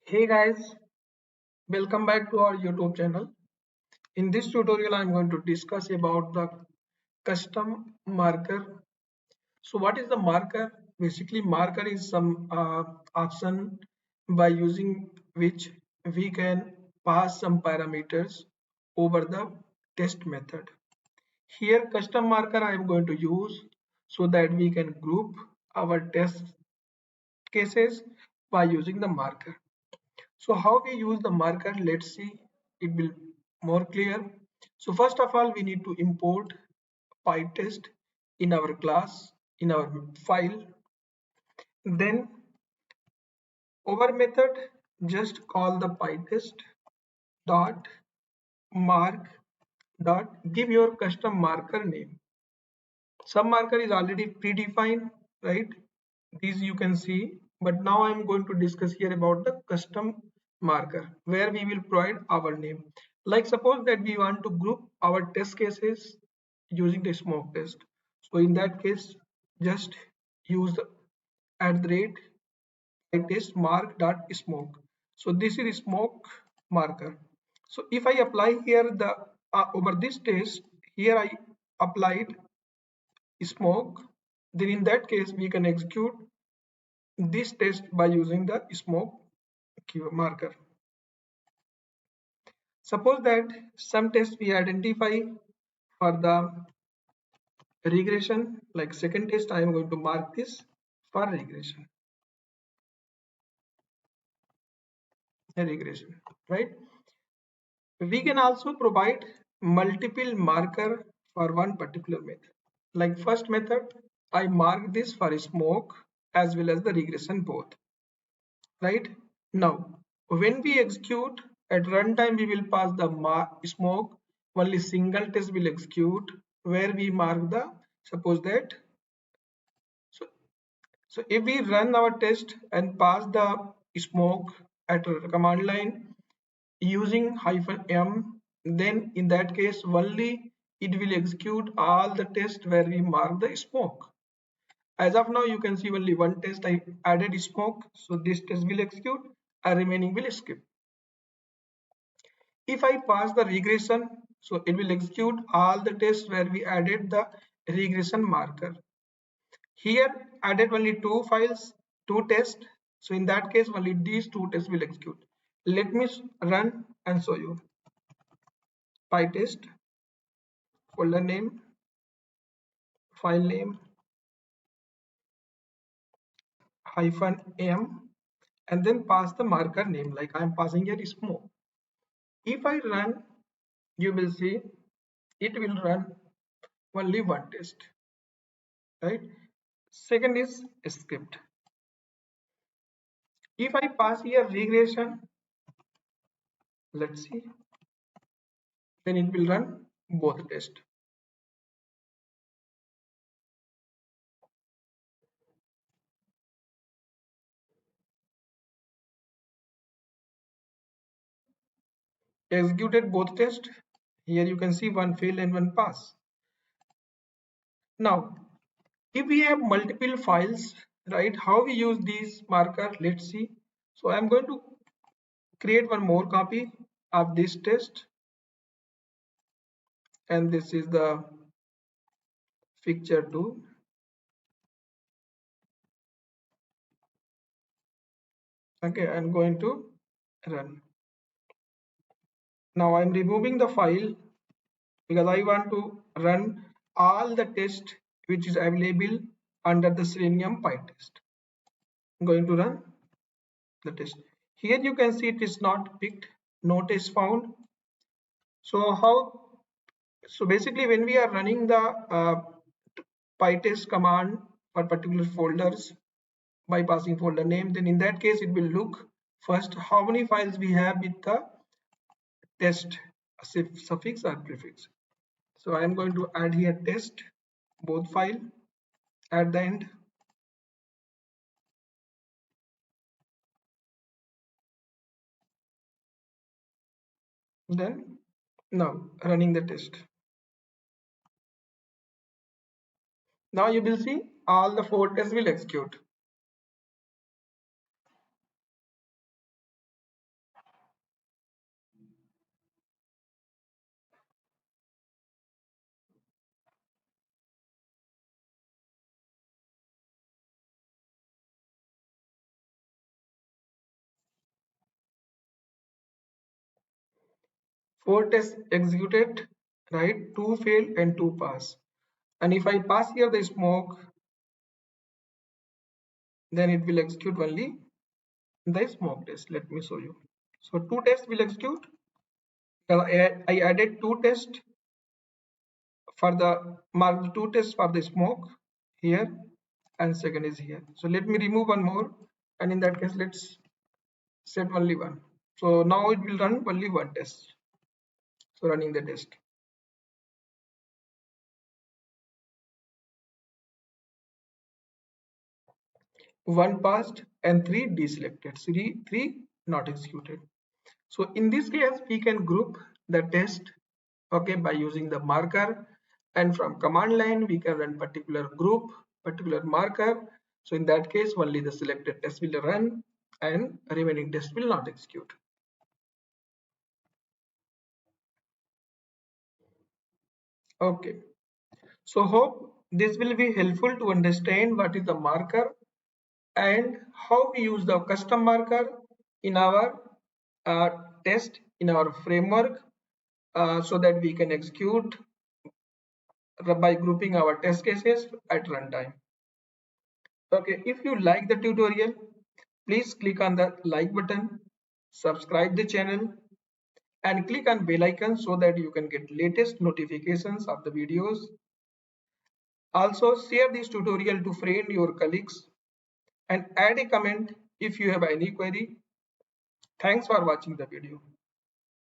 Hey guys, welcome back to our YouTube channel. In this tutorial, I'm going to discuss about the custom marker. So what is the marker? Basically, marker is some option by using which we can pass some parameters over the test method. Here, custom marker I am going to use so that we can group our test cases by using the marker. So how we use the marker, let's see, it will more clear. So first of all, we need to import Pytest in our class, in our file. Then over method, just call the Pytest dot mark dot give your custom marker name. Some marker is already predefined, right? These you can see, but now I'm going to discuss here about the custom marker where we will provide our name. Like suppose that we want to group our test cases using the smoke test. So in that case, just use the at the rate test mark dot smoke. So this is smoke marker. So if I apply here the over this test, here I applied smoke, then in that case we can execute this test by using the smoke marker. Suppose that some test we identify for the regression, like second test I am going to mark this for regression, right? We can also provide multiple marker for one particular method. Like first method, I mark this for smoke as well as the regression both. Right now, when we execute at runtime, we will pass the smoke. Only single test will execute where we mark the suppose that. So, so if we run our test and pass the smoke at a command line using -m, then in that case only it will execute all the tests where we mark the smoke. As of now, you can see only one test I added smoke, so this test will execute, and remaining will skip. If I pass the regression, so it will execute all the tests where we added the regression marker. Here added only two files, two tests. So in that case, only these two tests will execute. Let me run and show you. Pytest, folder name, file name, -m, and then pass the marker name like I am passing here smoke. If I run, you will see it will run only one test, right? Second is script. If I pass here regression, let's see, then it will run both tests. Executed both tests. Here you can see one fail and one pass. Now, if we have multiple files, right, how we use these marker, let's see. So I'm going to create one more copy of this test, and this is the fixture 2. Okay, I'm going to run. Now I'm removing the file because I want to run all the tests which is available under the Selenium Pytest. I'm going to run the test. Here you can see it is not picked, no test found. So how? So basically, when we are running the Pytest command for particular folders by passing folder name, then in that case it will look first how many files we have with the test suffix or prefix. So I am going to add here test both file at the end. Then now running the test. Now you will see all the four tests will execute. 4 tests executed, right? 2 failed and 2 pass. And if I pass here the smoke, then it will execute only the smoke test. Let me show you. So 2 tests will execute. I added 2 tests for the mark 2 tests for the smoke here, and second is here. So let me remove one more, and in that case let's set only one. So now it will run only one test. So running the test. One passed and 3 deselected. Three not executed. So in this case, we can group the test, okay, by using the marker, and from command line we can run particular group, particular marker. So in that case, only the selected test will run and remaining test will not execute. Okay. So hope this will be helpful to understand what is the marker and how we use the custom marker in our uh, test, in our framework, so that we can execute by grouping our test cases at runtime. Okay, if you like the tutorial, please click on the like button, subscribe the channel, and click on bell icon so that you can get latest notifications of the videos. Also, share this tutorial to friend your colleagues and add a comment if you have any query. Thanks for watching the video.